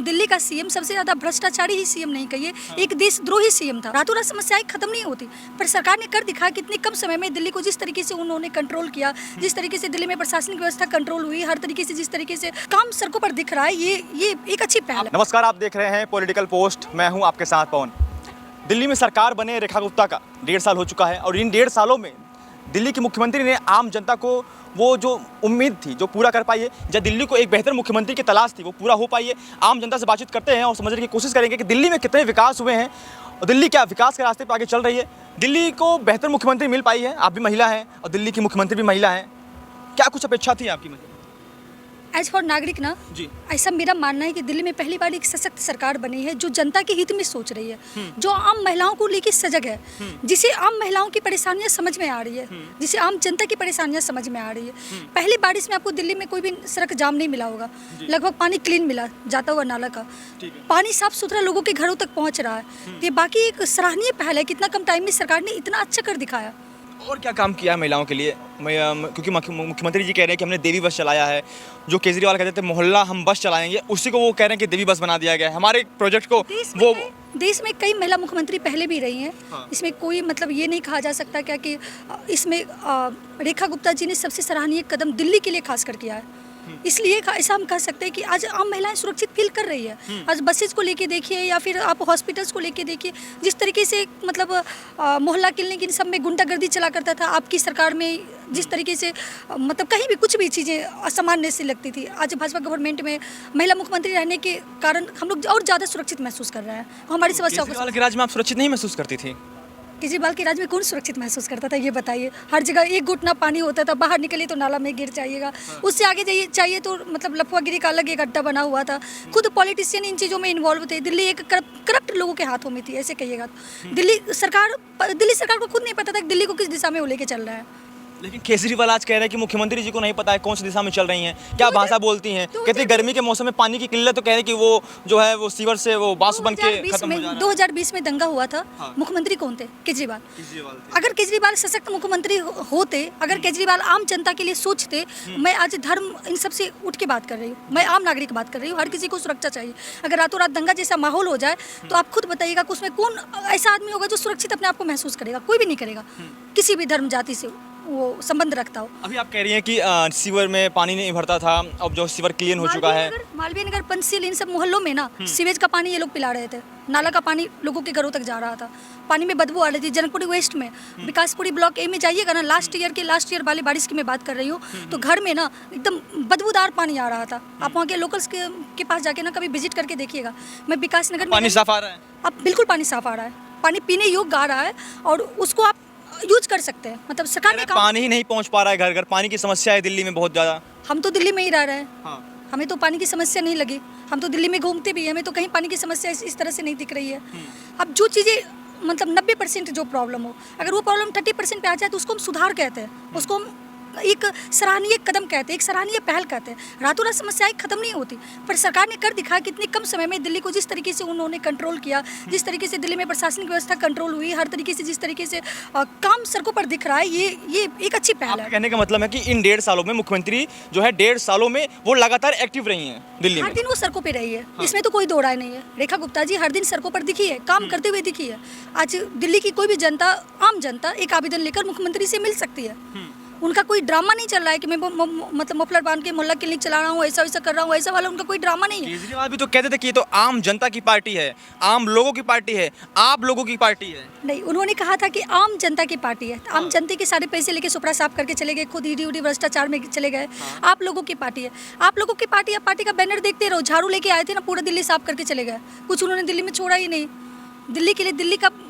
दिल्ली का सीएम सबसे ज्यादा भ्रष्टाचारी ही सीएम नहीं कहिए, एक देशद्रोही सीएम था। रातों रात समस्याएं खत्म नहीं होती, पर सरकार ने कर दिखाया कि इतने कम समय में दिल्ली को जिस तरीके से उन्होंने कंट्रोल किया, जिस तरीके से दिल्ली में प्रशासनिक व्यवस्था कंट्रोल हुई, हर तरीके से जिस तरीके से काम सड़कों पर दिख रहा है, ये एक अच्छी पहल है। नमस्कार, आप देख रहे हैं पॉलिटिकल पोस्ट, मैं हूं आपके साथ पवन। दिल्ली में सरकार बने रेखा गुप्ता का 1.5 साल हो चुका है और इन 1.5 सालों में दिल्ली के मुख्यमंत्री ने आम जनता को वो जो उम्मीद थी जो पूरा कर पाई है, जब दिल्ली को एक बेहतर मुख्यमंत्री की तलाश थी वो पूरा हो पाई है। आम जनता से बातचीत करते हैं और समझने की कोशिश करेंगे कि दिल्ली में कितने विकास हुए हैं और दिल्ली क्या विकास के रास्ते पर आगे चल रही है। दिल्ली को बेहतर मुख्यमंत्री मिल पाई है, आप भी महिला हैं और दिल्ली की मुख्यमंत्री भी महिला हैं, क्या कुछ अपेक्षा थी आपकी? एज फॉर नागरिक ना जी, ऐसा मेरा मानना है कि दिल्ली में पहली बार एक सशक्त सरकार बनी है जो जनता के हित में सोच रही है, जो आम महिलाओं को लेकर सजग है, जिसे आम महिलाओं की परेशानियां समझ में आ रही है, जिसे आम जनता की परेशानियां समझ में आ रही है। पहली बारिश में आपको दिल्ली में कोई भी सड़क जाम नहीं मिला होगा, लगभग पानी क्लीन मिला जाता हुआ नाला का, पानी साफ सुथरा लोगों के घरों तक पहुंच रहा है। ये बाकी एक सराहनीय पहल है, कितना कम टाइम में सरकार ने इतना अच्छा कर दिखाया। और क्या काम किया है महिलाओं के लिए? क्योंकि मुख्यमंत्री जी कह रहे हैं कि हमने देवी बस चलाया है, जो केजरीवाल कहते थे मोहल्ला हम बस चलाएंगे, उसी को वो कह रहे हैं कि देवी बस बना दिया गया है। हमारे प्रोजेक्ट को देश में कई महिला मुख्यमंत्री पहले भी रही हैं। इसमें कोई मतलब ये नहीं कहा जा सकता क्या कि इसमें रेखा गुप्ता जी ने सबसे सराहनीय कदम दिल्ली के लिए खास कर किया है। इसलिए ऐसा हम कह सकते हैं कि आज आम महिलाएं सुरक्षित फील कर रही है। आज बसेस को लेके देखिए या फिर आप हॉस्पिटल्स को लेके देखिए, जिस तरीके से मतलब मोहल्ला क्लिनिक इन सब में गुंडागर्दी चला करता था, आपकी सरकार में जिस तरीके से मतलब कहीं भी कुछ भी चीज़ें असामान्य सी लगती थी, आज भाजपा गवर्नमेंट में महिला मुख्यमंत्री रहने के कारण हम लोग और ज़्यादा सुरक्षित महसूस कर रहे हैं। हमारी समस्याओं केजरीवाल के राज में आप सुरक्षित नहीं महसूस करती थी? केजरीवाल के राज में कौन सुरक्षित महसूस करता था, ये बताइए। हर जगह एक घुटना पानी होता था, बाहर निकलिए तो नाला में गिर जाइएगा, उससे आगे जाइए चाहिए तो मतलब लफुआगिरी का अलग एक अड्डा बना हुआ था। खुद पॉलिटिशियन इन चीज़ों में इन्वॉल्व थे। दिल्ली एक करप्ट लोगों के हाथों में थी, ऐसे कहिएगा। दिल्ली सरकार को खुद नहीं पता था कि दिल्ली को किस दिशा में वो लेके चल रहा है। लेकिन केजरीवाल आज कह रहे हैं कि मुख्यमंत्री जी को नहीं पता है कौन सी दिशा में चल रही हैं, क्या भाषा बोलती हैं। कहते हैं गर्मी के मौसम में पानी की किल्लत, तो कह रहे हैं कि वो जो है वो सीवर से वो बांस बन के खत्म हो जा रहा है। 2020 में दंगा हुआ था। मुख्यमंत्री कौन थे? केजरीवाल। अगर केजरीवाल सशक्त मुख्यमंत्री होते, अगर केजरीवाल आम जनता के लिए सोचते, मैं आज धर्म इन सब से उठ के बात कर रही हूँ, मैं आम नागरिक बात कर रही हूँ। हर किसी को सुरक्षा चाहिए। अगर रातों रात दंगा जैसा माहौल हो जाए तो आप खुद बताइएगा कि उसमें कौन ऐसा आदमी होगा जो सुरक्षित अपने आप को महसूस करेगा? कोई भी नहीं करेगा, किसी भी धर्म जाति से वो संबंध रखता हो। अभी आप कह रही हैं कि सीवर में पानी नहीं भरता था, अब जो सीवर क्लीन हो चुका है। मालवीय नगर, पंचशील, इन सब मोहल्लों में ना सीवेज का पानी ये लोग पिला रहे थे, नाला का पानी लोगों के घरों तक जा रहा था, पानी में बदबू आ रही थी। जनकपुरी वेस्ट में विकासपुरी ब्लॉक ए में जाइएगा ना, लास्ट ईयर वाली बारिश की मैं बात कर रही हूँ, तो घर में ना एकदम बदबूदार पानी आ रहा था। आप वहाँ के लोकल्स के पास जाके ना कभी विजिट करके देखिएगा। मैं विकास नगर में पानी साफ आ रहा है, अब बिल्कुल पानी साफ आ रहा है, पानी पीने योग्य आ रहा है और उसको आप यूज कर सकते हैं। मतलब सरकार ने पानी ही नहीं पहुंच पा रहा है घर घर, पानी की समस्या है दिल्ली में बहुत ज़्यादा। हम तो दिल्ली में ही रह रहे हैं, हमें तो पानी की समस्या नहीं लगी। हम तो दिल्ली में घूमते भी हैं, हमें तो कहीं पानी की समस्या इस तरह से नहीं दिख रही है। अब जो चीज़ें मतलब 90% जो प्रॉब्लम हो, अगर वो प्रॉब्लम 30% पे आ जाए तो उसको हम सुधार कहते हैं, उसको हम एक सराहनीय कदम कहते हैं, एक सराहनीय पहल कहते हैं। रातों रात समस्याएं खत्म नहीं होती, पर सरकार ने कर दिखाया कि इतने कम समय में दिल्ली को जिस तरीके से उन्होंने कंट्रोल किया, जिस तरीके से दिल्ली में प्रशासनिक व्यवस्था कंट्रोल हुई, हर तरीके से जिस तरीके से काम सड़कों पर दिख रहा है, ये एक अच्छी पहल है। कहने का मतलब है कि इन 1.5 सालों में मुख्यमंत्री जो है 1.5 सालों में वो लगातार एक्टिव रही हैं दिल्ली में। हर दिन वो सड़कों पर रही है, इसमें तो कोई दो राय नहीं है। रेखा गुप्ता जी हर दिन सड़कों पर दिखी है, काम करते हुए दिखी है। आज दिल्ली की कोई भी जनता, आम जनता एक आवेदन लेकर मुख्यमंत्री से मिल सकती है। उनका कोई ड्रामा नहीं चल रहा है कि मैं मतलब मफलर बांध के मोहल्ला क्लिनिक चला रहा हूँ, ऐसा वैसा कर रहा हूँ, ऐसा वाला उनका कोई ड्रामा नहीं है। केजरीवाल भी तो कहते थे कि ये तो आम जनता की पार्टी है, आम लोगों की पार्टी है, आप लोगों की पार्टी है। नहीं, उन्होंने कहा था कि आम जनता की पार्टी है। आम जनता के सारे पैसे लेके सुपड़ा साफ करके चले गए, खुद ईडी उडी भ्रष्टाचार में चले गए। आप लोगों की पार्टी है, आप लोगों की पार्टी है। पार्टी का बैनर देखते रहो, झाड़ू लेके आए थे ना, पूरा दिल्ली साफ करके चले गए, कुछ उन्होंने दिल्ली में छोड़ा ही नहीं। दिल्ली के लिए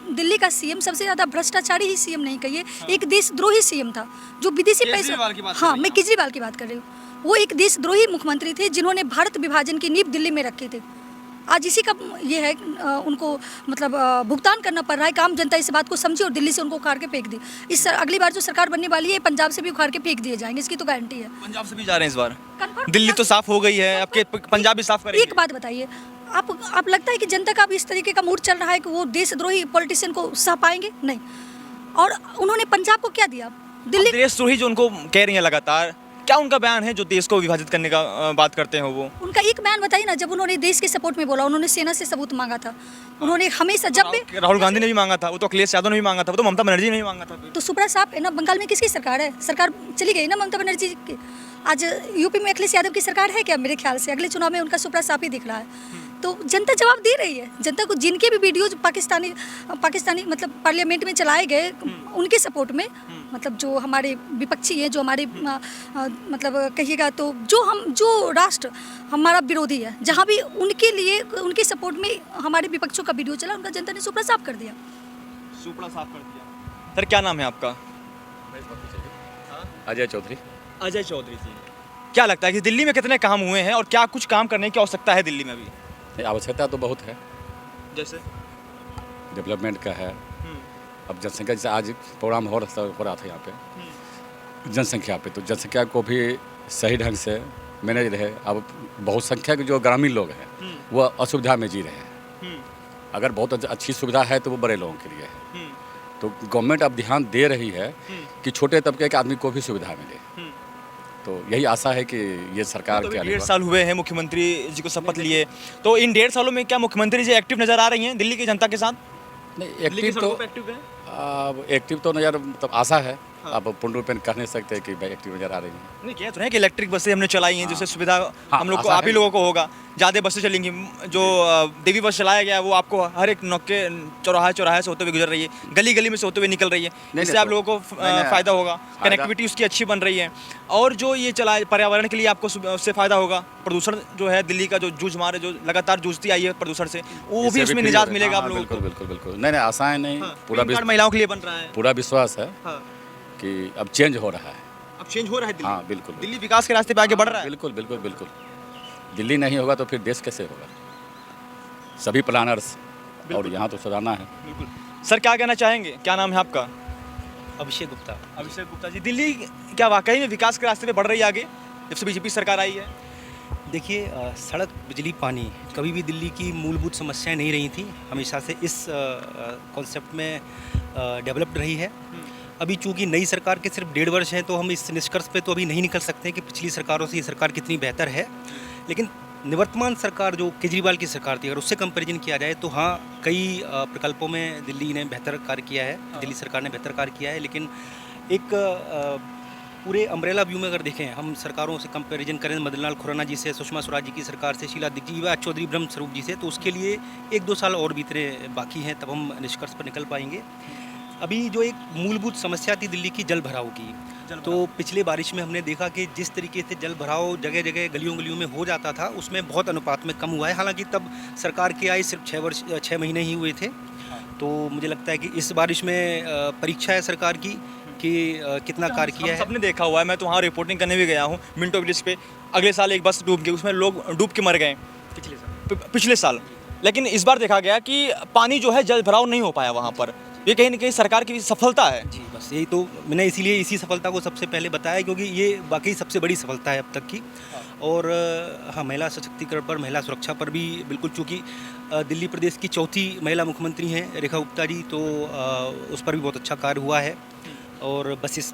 दिल्ली का सीएम सबसे ज्यादा भ्रष्टाचारी ही सीएम नहीं कहिए, एक देशद्रोही सीएम था जो विदेशी पैसे। हाँ, मैं केजरीवाल की बात कर रही हूँ। वो एक देशद्रोही मुख्यमंत्री थे जिन्होंने भारत विभाजन की नींव दिल्ली में रखी थी। आज इसी का ये है उनको मतलब भुगतान करना पड़ रहा है। आम जनता इस बात को समझी और दिल्ली से उनको उखाड़ के फेंक दी। अगली बार जो सरकार बनने वाली है, पंजाब से भी उखाड़ के फेंक दिए जाएंगे, इसकी तो गारंटी है। पंजाब से भी जा रहे हैं इस बार? दिल्ली तो साफ हो गई है, आपके पंजाब भी साफ करेंगे। एक बात बताइए, आप लगता है कि जनता का अब इस तरीके का मूड चल रहा है कि वो देशद्रोही पॉलिटिशियन को सह पाएंगे? नहीं। और उन्होंने पंजाब को क्या दिया? दिल्ली देशद्रोही जो उनको कह रही हैं लगातार, क्या उनका बयान है जो देश को विभाजित करने का बात करते हैं वो? उनका एक बयान बताइए ना, जब उन्होंने देश के सपोर्ट में बोला, उन्होंने सेना से सबूत मांगा था, उन्होंने हमेशा जब भी राहुल गांधी ने भी मांगा था, वो तो अखिलेश यादव ने भी मांगा था, वो तो ममता बनर्जी ने भी मांगा था। तो सुब्रा साहब है ना, बंगाल में किसकी सरकार है? सरकार चली गई ना ममता बनर्जी की। आज यूपी में अखिलेश यादव की सरकार है क्या? मेरे ख्याल से अगले चुनाव में उनका सुब्रा साहब ही दिख रहा है। तो जनता जवाब दे रही है। जनता को जिनके भी वीडियोज पाकिस्तानी मतलब पार्लियामेंट में चलाए गए उनके सपोर्ट में, मतलब जो हमारे विपक्षी हैं, जो हमारे मतलब कहिएगा तो जो राष्ट्र हमारा विरोधी है, जहाँ भी उनके लिए उनके सपोर्ट में हमारे विपक्षों का वीडियो चला, उनका जनता ने सुपड़ा साफ कर दिया। सुपड़ा साफ कर दिया। सर क्या नाम है आपका? अजय चौधरी। अजय चौधरी जी, क्या लगता है कि दिल्ली में कितने काम हुए हैं और क्या कुछ काम करने की आवश्यकता है दिल्ली में भी? आवश्यकता तो बहुत है, जैसे डेवलपमेंट का है। अब जनसंख्या जैसे आज प्रोग्राम हो रहा था यहाँ पे जनसंख्या पे, तो जनसंख्या को भी सही ढंग से मैनेज रहे। अब बहुत संख्या के जो ग्रामीण लोग हैं वो असुविधा में जी रहे हैं। अगर बहुत अच्छी सुविधा है तो वो बड़े लोगों के लिए है। तो गवर्नमेंट अब ध्यान दे रही है कि छोटे तबके के आदमी को भी सुविधा मिले। तो यही आशा है कि ये सरकार तो के 1.5 साल हुए हैं मुख्यमंत्री जी को शपथ लिए, तो इन 1.5 सालों में क्या मुख्यमंत्री जी एक्टिव नजर आ रही हैं दिल्ली की जनता के साथ? नहीं, दिल्ली की एक्टिव सड़कों तो पे एक्टिव हैं? एक्टिव तो नज़र मतलब आशा है। आप पूर्ण रूप में कह नहीं सकते कि भाई एक्टिव नज़र आ रही है। नहीं, कह तो हैं कि इलेक्ट्रिक बसें हमने चलाई हैं जिससे सुविधा हम लोग को, आशा आप ही है। लोगों को होगा। ज़्यादा बसें चलेंगी, जो देवी बस चलाया गया है वो आपको हर एक नौके चौराहे से होते हुए गुजर रही है, गली गली में से होते हुए निकल रही है, जिससे आप तो- लोगों को फ़ायदा होगा। कनेक्टिविटी उसकी अच्छी बन रही है, और जो ये चला पर्यावरण के लिए आपको उससे फ़ायदा होगा। प्रदूषण जो है दिल्ली का जो जूझ हमारे जो लगातार जूझती आई है प्रदूषण से, वो भी इससे उसमें फ्री निजात हो- मिलेगा हाँ, आप लोगों को। बिल्कुल बिल्कुल बिल्कुल। नहीं नहीं, आशाएं नहीं, पूरा PAN कार्ड महिलाओं के लिए बन रहा है। पूरा विश्वास है हाँ, कि अब चेंज हो रहा है। अब चेंज हो रहा है दिल्ली। हाँ बिल्कुल दिल्ली विकास के रास्ते पे आगे बढ़ रहा है। बिल्कुल बिल्कुल बिल्कुल। दिल्ली नहीं होगा तो फिर देश कैसे होगा? सभी प्लानर्स और यहाँ तो सुधारना है। बिल्कुल। सर क्या कहना चाहेंगे? क्या नाम है आपका? अभिषेक गुप्ता। अभिषेक गुप्ता जी, दिल्ली क्या वाकई में विकास के रास्ते पे बढ़ रही है आगे जब से बीजेपी सरकार आई है? देखिए, सड़क, बिजली, पानी कभी भी दिल्ली की मूलभूत समस्याएं नहीं रही थी, हमेशा से इस कॉन्सेप्ट में डेवलप्ड रही है। अभी चूंकि नई सरकार के सिर्फ 1.5 वर्ष हैं, तो हम इस निष्कर्ष पे तो अभी नहीं निकल सकते कि पिछली सरकारों से ये सरकार कितनी बेहतर है। लेकिन निवर्तमान सरकार जो केजरीवाल की सरकार थी, अगर उससे कंपैरिजन किया जाए तो हाँ, कई प्रकल्पों में दिल्ली ने बेहतर कार्य किया है, दिल्ली सरकार ने बेहतर कार्य किया है। लेकिन एक पूरे अम्ब्रेला व्यू में अगर देखें, हम सरकारों से कंपैरिजन करें मदनलाल खुराना जी से, सुषमा स्वराज जी की सरकार से, शीला दीक्षित जी व चौधरी ब्रह्म स्वरूप जी से, तो उसके लिए 1-2 साल और बीतने बाकी हैं, तब हम निष्कर्ष पर निकल पाएंगे। अभी जो एक मूलभूत समस्या थी दिल्ली की जल भराव की, तो पिछले बारिश में हमने देखा कि जिस तरीके से जल भराव जगह जगह गलियों गलियों में हो जाता था, उसमें बहुत अनुपात में कम हुआ है। हालांकि तब सरकार के आए सिर्फ 6 महीने ही हुए थे। तो मुझे लगता है कि इस बारिश में परीक्षा है सरकार की कि कितना कार्य किया है। सबने देखा हुआ है, मैं तो वहाँ रिपोर्टिंग करने भी गया हूँ मिंटो ब्रिज पे। अगले साल एक बस डूब गई, उसमें लोग डूब के मर गए पिछले साल। लेकिन इस बार देखा गया कि पानी जो है जल भराव नहीं हो पाया वहाँ पर। ये कहीं ना कहीं सरकार की सफलता है। जी, बस यही तो मैंने इसीलिए इसी सफलता को सबसे पहले बताया, क्योंकि ये वाकई सबसे बड़ी सफलता है अब तक की। और हाँ, महिला सशक्तिकरण पर, महिला सुरक्षा पर भी बिल्कुल, चूँकि दिल्ली प्रदेश की चौथी महिला मुख्यमंत्री हैं रेखा गुप्ता जी, तो उस पर भी बहुत अच्छा कार्य हुआ है। और बसेस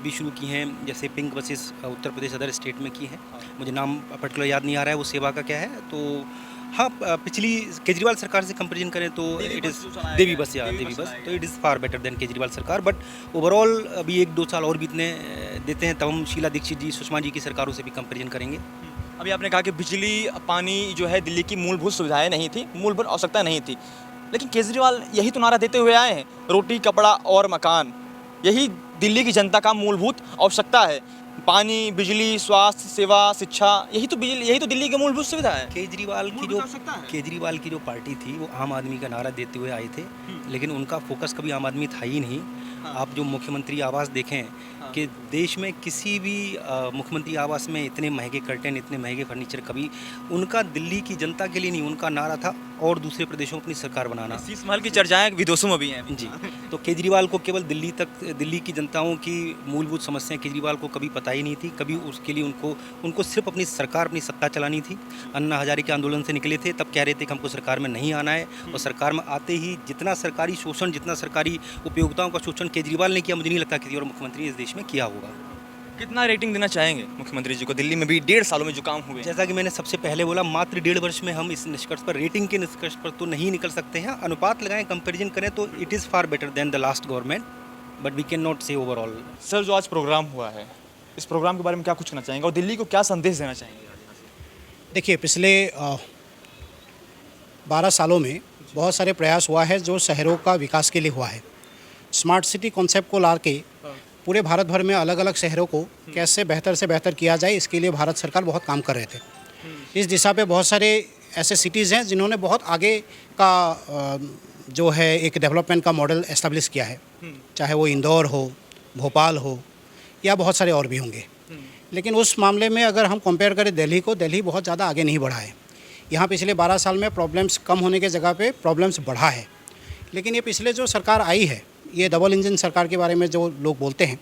भी शुरू की हैं, जैसे pink buses Uttar Pradesh other state में की हैं। मुझे नाम पर्टिकुलर याद नहीं आ रहा है वो सेवा का क्या है। तो हाँ, पिछली केजरीवाल सरकार से कंपैरिजन करें तो इट इज़ देवी बस, तो it is far better than Kejriwal सरकार। बट ओवरऑल अभी 1-2 साल और बीतने देते हैं, तब हम शीला दीक्षित जी, सुषमा जी की सरकारों से भी कंपैरिजन करेंगे। अभी आपने कहा कि बिजली, पानी जो है दिल्ली की मूलभूत सुविधाएं नहीं थी, मूलभूत आवश्यकता नहीं थी, लेकिन केजरीवाल यही तो नारा देते हुए आए हैं, रोटी, कपड़ा और मकान। यही दिल्ली की जनता का मूलभूत आवश्यकता है। पानी, बिजली, स्वास्थ्य सेवा, शिक्षा, यही तो दिल्ली की मूलभूत सुविधा है। केजरीवाल की जो पार्टी थी वो आम आदमी का नारा देते हुए आए थे, लेकिन उनका फोकस कभी आम आदमी था ही नहीं। आप जो मुख्यमंत्री आवास देखें कि देश में किसी भी मुख्यमंत्री आवास में इतने महंगे कर्टेन, इतने महंगे फर्नीचर कभी उनका दिल्ली की जनता के लिए नहीं, उनका नारा था और दूसरे प्रदेशों में अपनी सरकार बनाना। शीश महल की चर्चाएं विदेशों में भी हैं। जी, तो केजरीवाल को केवल दिल्ली की जनताओं की मूलभूत समस्याएं केजरीवाल को कभी पता ही नहीं थी। कभी उसके लिए उनको सिर्फ अपनी सरकार, अपनी सत्ता चलानी थी। अन्ना हजारे के आंदोलन से निकले थे, तब कह रहे थे कि हमको सरकार में नहीं आना है, और सरकार में आते ही जितना सरकारी शोषण, जितना सरकारी उपयोगिताओं का शोषण केजरीवाल ने किया, मुझे नहीं लगता किसी और मुख्यमंत्री इस देश में किया होगा। कितना रेटिंग देना चाहेंगे मुख्यमंत्री जी को दिल्ली में भी 1.5 सालों में जो काम हुए हैं? जैसा कि मैंने सबसे पहले बोला, मात्र 1.5 वर्ष में हम इस निष्कर्ष पर, रेटिंग के निष्कर्ष पर तो नहीं निकल सकते हैं। अनुपात लगाएं, कंपैरिजन करें तो it is far better than the last government, but we can not say overall. Sir, जो आज प्रोग्राम हुआ है, इस प्रोग्राम के बारे में क्या कुछ कहना चाहेंगे और दिल्ली को क्या संदेश देना चाहेंगे? देखिए, पिछले 12 सालों में बहुत सारे प्रयास हुआ है जो शहरों का विकास के लिए हुआ है। स्मार्ट सिटी कॉन्सेप्ट को ला के पूरे भारत भर में अलग अलग शहरों को कैसे बेहतर से बेहतर किया जाए, इसके लिए भारत सरकार बहुत काम कर रहे थे। इस दिशा पे बहुत सारे ऐसे सिटीज़ हैं जिन्होंने बहुत आगे का जो है एक डेवलपमेंट का मॉडल एस्टेब्लिश किया है, चाहे वो इंदौर हो, भोपाल हो या बहुत सारे और भी होंगे। लेकिन उस मामले में अगर हम कंपेयर करें दिल्ली को, दिल्ली बहुत ज़्यादा आगे नहीं बढ़ा है। यहाँ पिछले 12 साल में प्रॉब्लम्स कम होने के जगह पे प्रॉब्लम्स बढ़ा है। लेकिन ये पिछले जो सरकार आई है, ये डबल इंजन सरकार के बारे में जो लोग बोलते हैं,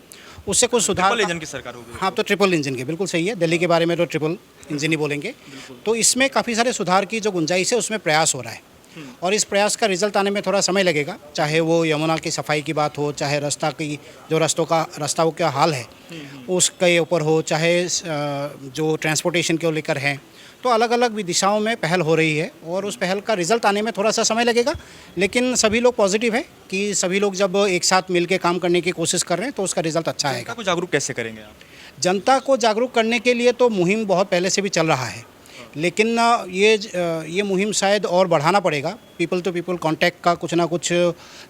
उससे कुछ सुधार। ट्रिपल इंजन की सरकार होगी। हाँ, तो ट्रिपल इंजन की बिल्कुल सही है। दिल्ली के बारे में तो ट्रिपल इंजन ही बोलेंगे। तो इसमें काफ़ी सारे सुधार की जो गुंजाइश है उसमें प्रयास हो रहा है और इस प्रयास का रिजल्ट आने में थोड़ा समय लगेगा। चाहे वो यमुना की सफाई की बात हो, चाहे रास्ताओं का हाल है उसके ऊपर हो, चाहे जो ट्रांसपोर्टेशन को लेकर है, तो अलग अलग भी दिशाओं में पहल हो रही है और उस पहल का रिजल्ट आने में थोड़ा सा समय लगेगा। लेकिन सभी लोग पॉजिटिव है कि सभी लोग जब एक साथ मिल के काम करने की कोशिश कर रहे हैं तो उसका रिजल्ट अच्छा आएगा। जनता को जागरूक कैसे करेंगे आप? जनता को जागरूक करने के लिए तो मुहिम बहुत पहले से भी चल रहा है, लेकिन ये मुहिम शायद और बढ़ाना पड़ेगा। पीपल टू पीपल कांटेक्ट का कुछ ना कुछ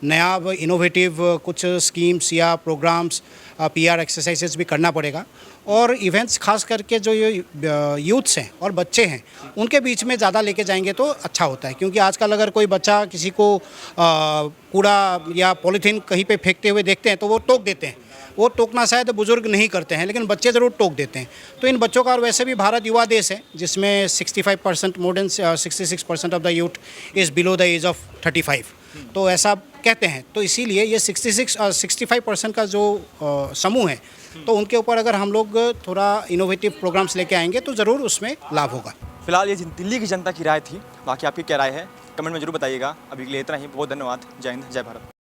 नया इनोवेटिव कुछ स्कीम्स या प्रोग्राम्स, पीआर एक्सरसाइजेस भी करना पड़ेगा और इवेंट्स खास करके जो ये यूथ्स हैं और बच्चे हैं उनके बीच में ज़्यादा लेके जाएंगे तो अच्छा होता है। क्योंकि आजकल अगर कोई बच्चा किसी को कूड़ा या पॉलीथीन कहीं पे फेंकते हुए देखते हैं तो वो टोक देते हैं। वो टोकना शायद बुजुर्ग नहीं करते हैं, लेकिन बच्चे ज़रूर टोक देते हैं। तो इन बच्चों का, और वैसे भी भारत युवा देश है जिसमें 65% more than 66% of the youth is below the age of 35, तो ऐसा कहते हैं। तो इसीलिए ये 65% का जो समूह है, तो उनके ऊपर अगर हम लोग थोड़ा इनोवेटिव प्रोग्राम्स लेके आएंगे तो ज़रूर उसमें लाभ होगा। फिलहाल ये दिल्ली की जनता की राय थी, बाकी आपकी क्या राय है कमेंट में जरूर बताइएगा। अभी के लिए इतना ही, बहुत धन्यवाद। जय हिंद, जय भारत।